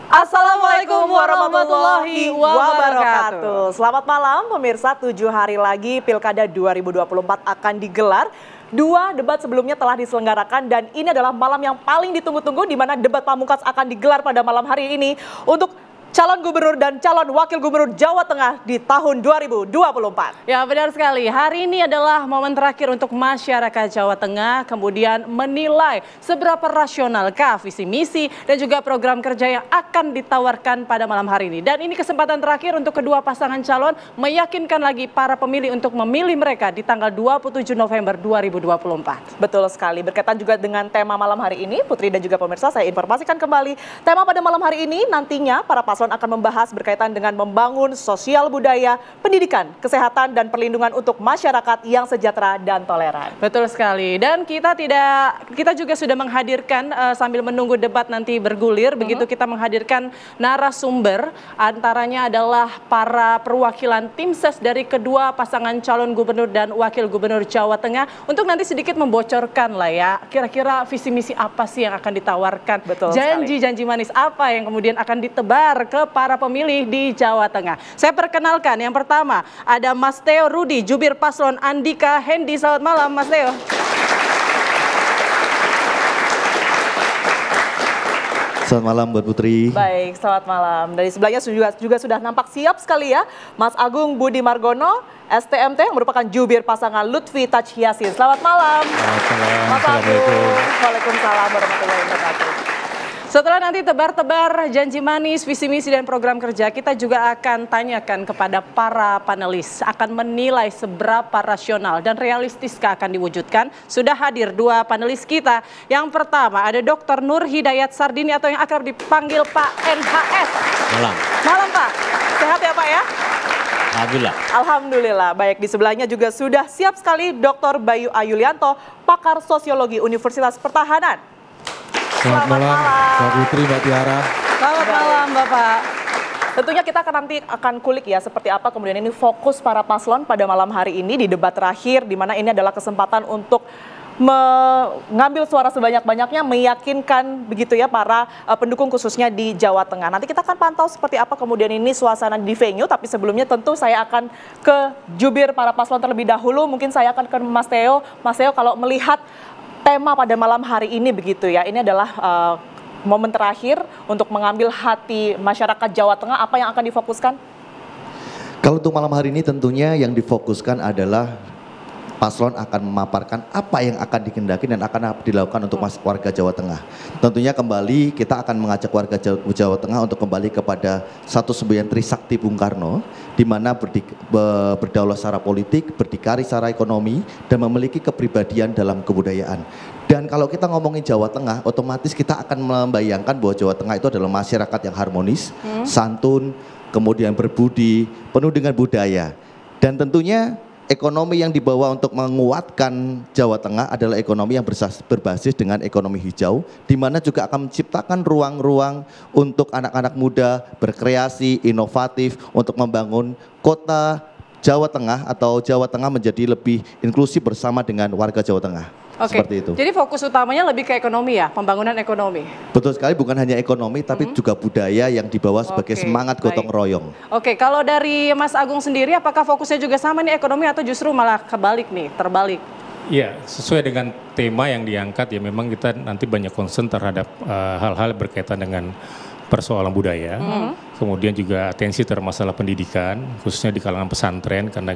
Assalamualaikum warahmatullahi wabarakatuh. Selamat malam pemirsa, 7 hari lagi Pilkada 2024 akan digelar. 2 debat sebelumnya telah diselenggarakan dan ini adalah malam yang paling ditunggu-tunggu di mana debat pamungkas akan digelar pada malam hari ini untuk calon gubernur dan calon wakil gubernur Jawa Tengah di tahun 2024. Ya, benar sekali. Hari ini adalah momen terakhir untuk masyarakat Jawa Tengah kemudian menilai seberapa rasionalkah visi misi dan juga program kerja yang akan ditawarkan pada malam hari ini. Dan ini kesempatan terakhir untuk kedua pasangan calon meyakinkan lagi para pemilih untuk memilih mereka di tanggal 27 November 2024. Betul sekali. Berkaitan juga dengan tema malam hari ini, Putri dan juga pemirsa, saya informasikan kembali. Tema pada malam hari ini nantinya para paslon akan membahas berkaitan dengan membangun sosial budaya, pendidikan, kesehatan, dan perlindungan untuk masyarakat yang sejahtera dan toleran. Betul sekali. Dan kita juga sudah menghadirkan sambil menunggu debat nanti bergulir, begitu kita menghadirkan narasumber, antaranya adalah para perwakilan tim ses dari kedua pasangan calon gubernur dan wakil gubernur Jawa Tengah untuk nanti sedikit membocorkan lah ya, kira-kira visi misi apa sih yang akan ditawarkan, janji-janji manis apa yang kemudian akan ditebar ke para pemilih di Jawa Tengah. Saya perkenalkan yang pertama ada Mas Theo Rudi, jubir paslon Andika Hendi. Selamat malam Mas Theo. Selamat malam buat Putri. Baik, selamat malam. Dari sebelahnya juga sudah nampak siap sekali ya Mas Agung Budi Margono, STMT yang merupakan jubir pasangan Lutfi Taj Yasin. Selamat malam. Selamat malam. Mas Agung. Waalaikumsalam warahmatullahi wabarakatuh. Setelah nanti tebar-tebar janji manis, visi misi dan program kerja, kita juga akan tanyakan kepada para panelis, akan menilai seberapa rasional dan realistiskah akan diwujudkan. Sudah hadir 2 panelis kita. Yang pertama ada Dr. Nur Hidayat Sardini atau yang akrab dipanggil Pak NHS. Malam. Malam Pak, sehat ya Pak ya? Alhamdulillah. Alhamdulillah. Baik, di sebelahnya juga sudah siap sekali Dr. Bayu Ayulianto, pakar sosiologi Universitas Pertahanan. Selamat malam, Mbak Putri, Mbak Tiara. Selamat malam Bapak. Tentunya kita akan kulik ya seperti apa kemudian ini fokus para paslon pada malam hari ini di debat terakhir, di mana ini adalah kesempatan untuk mengambil suara sebanyak-banyaknya, meyakinkan begitu ya para pendukung khususnya di Jawa Tengah. Nanti kita akan pantau seperti apa kemudian ini suasana di venue, tapi sebelumnya tentu saya akan ke jubir para paslon terlebih dahulu. Mungkin saya akan ke Mas Theo. Mas Theo, kalau melihat tema pada malam hari ini begitu ya, ini adalah momen terakhir untuk mengambil hati masyarakat Jawa Tengah, apa yang akan difokuskan? Kalau untuk malam hari ini tentunya yang difokuskan adalah paslon akan memaparkan apa yang akan dikendaki dan akan dilakukan untuk warga Jawa Tengah. Tentunya kembali kita akan mengajak warga Jawa Tengah untuk kembali kepada satu semboyan Trisakti Bung Karno, di mana berdaulat secara politik, berdikari secara ekonomi, dan memiliki kepribadian dalam kebudayaan. Dan kalau kita ngomongin Jawa Tengah, otomatis kita akan membayangkan bahwa Jawa Tengah itu adalah masyarakat yang harmonis, santun, kemudian berbudi, penuh dengan budaya. Dan tentunya ekonomi yang dibawa untuk menguatkan Jawa Tengah adalah ekonomi yang berbasis dengan ekonomi hijau, di mana juga akan menciptakan ruang-ruang untuk anak-anak muda berkreasi, inovatif, untuk membangun kota Jawa Tengah atau Jawa Tengah menjadi lebih inklusif bersama dengan warga Jawa Tengah. Oke, seperti itu. jadi fokus utamanya lebih ke ekonomi ya, pembangunan ekonomi. Betul sekali, bukan hanya ekonomi tapi juga budaya yang dibawa sebagai semangat gotong royong. Oke, kalau dari Mas Agung sendiri apakah fokusnya juga sama nih ekonomi atau justru malah kebalik nih, terbalik? Iya, sesuai dengan tema yang diangkat ya, memang kita nanti banyak concern terhadap hal-hal berkaitan dengan persoalan budaya, kemudian juga atensi terhadap masalah pendidikan, khususnya di kalangan pesantren, karena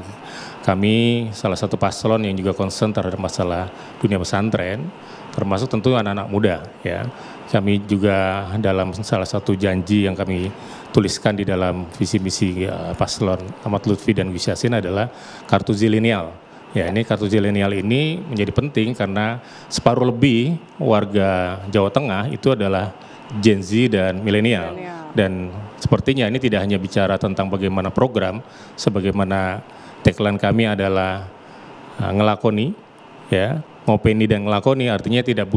kami salah satu paslon yang juga concern terhadap masalah dunia pesantren, termasuk tentu anak-anak muda ya. Kami juga dalam salah satu janji yang kami tuliskan di dalam visi misi paslon Ahmad Lutfi dan Gus Yassin adalah kartu zilenial. Ya, ini kartu zilenial ini menjadi penting karena separuh lebih warga Jawa Tengah itu adalah Gen Z dan milenial. Dan sepertinya ini tidak hanya bicara tentang bagaimana program, sebagaimana tagline kami adalah ngelakoni, ya, ngopeni dan ngelakoni, artinya tidak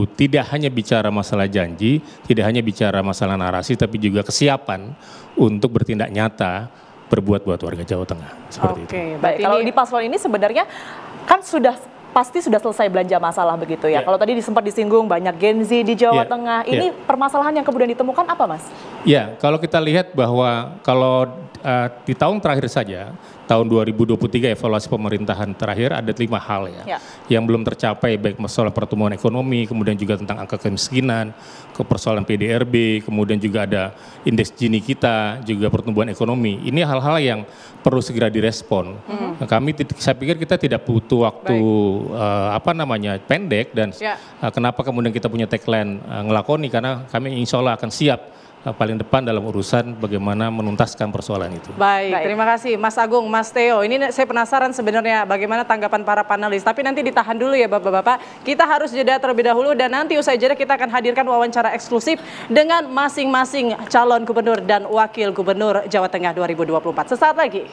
hanya bicara masalah janji, tidak hanya bicara masalah narasi, tapi juga kesiapan untuk bertindak nyata, berbuat buat warga Jawa Tengah. Seperti itu. Baik, kalau di paslon ini sebenarnya kan sudah pasti sudah selesai belanja masalah begitu ya. Kalau tadi sempat disinggung banyak Gen Z di Jawa Tengah, ini permasalahan yang kemudian ditemukan apa Mas? Ya, kalau kita lihat bahwa kalau di tahun terakhir saja, tahun 2023 evaluasi pemerintahan terakhir ada 5 hal yang belum tercapai, baik masalah pertumbuhan ekonomi, kemudian juga tentang angka kemiskinan, ke persoalan PDRB, kemudian juga ada indeks Gini kita, juga pertumbuhan ekonomi. Ini hal-hal yang perlu segera direspon. Saya pikir kita tidak butuh waktu pendek dan kenapa kemudian kita punya tagline ngelakoni, karena kami insya Allah akan siap paling depan dalam urusan bagaimana menuntaskan persoalan itu. Baik, terima kasih Mas Agung, Mas Theo. Ini saya penasaran sebenarnya bagaimana tanggapan para panelis. Tapi nanti ditahan dulu ya Bapak-Bapak. Kita harus jeda terlebih dahulu dan nanti usai jeda kita akan hadirkan wawancara eksklusif dengan masing-masing calon gubernur dan wakil gubernur Jawa Tengah 2024. Sesaat lagi.